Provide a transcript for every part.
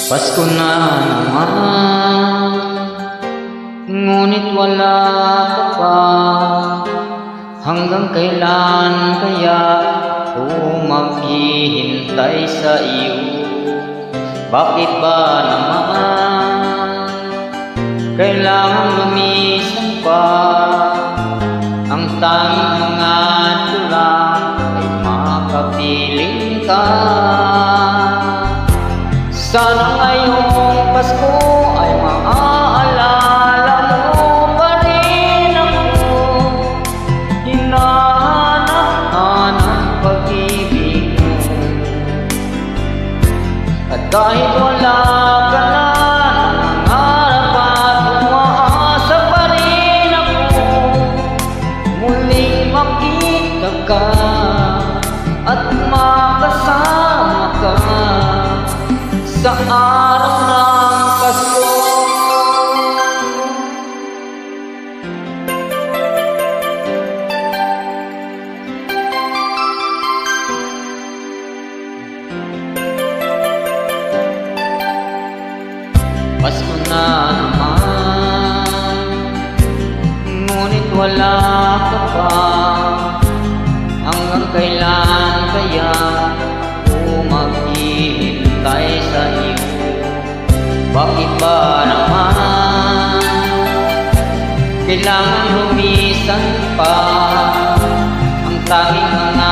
Pasko na naman, ngunit wala ka pa. Hanggang kailan kaya ako maghihintay sa iyo? Bakit ba naman kailangan lumisan pa? Ang tanging mga tulang ay makapiling ka. Sana ngayong Pasko ay maaalala mo pa rin ako. Hinahanap ang pag-ibig mo. At kahit wala ka na ng harap at umaasa pa rin ako, muling makita ka at makasama ka sa araw ng Pasko. Pasko na naman, ngunit wala ka pa. Hanggang kailan kaya ako maghihintay sa iyo? Bakit ba naman kailangan lumisan pa? Ang tanging mga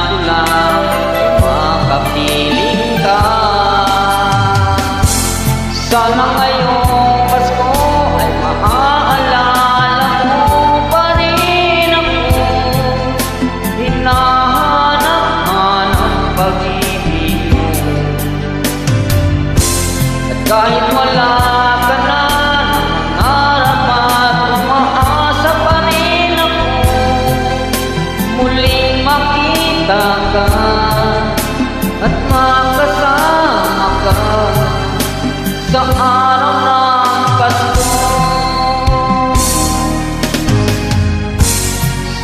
tulang ay makapiling ka. Sana ngayong Pasko ay maaalala mo pa rin ako. Hinahanap pag-ibig mo. At kahit wala ka na ng harap at umaasa pa rin ako, muling makita ka at makasama ka sa araw ng Pasko.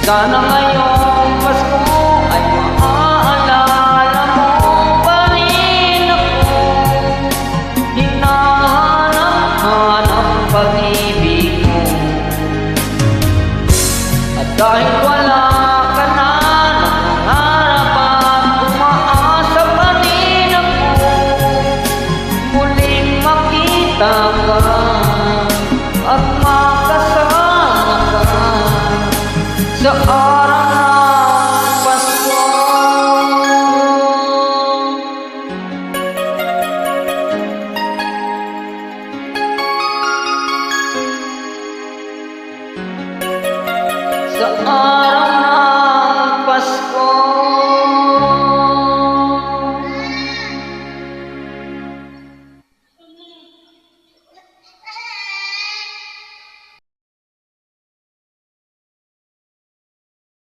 Sana ngayong Pasko ay maaalala mo pa rin ako. Hinahanap pag-ibig mo. At kahit wala ka na ng harap at umaasa pa rin ako, muling makita ka at makasama ka sa araw ng Pasko. Sa araw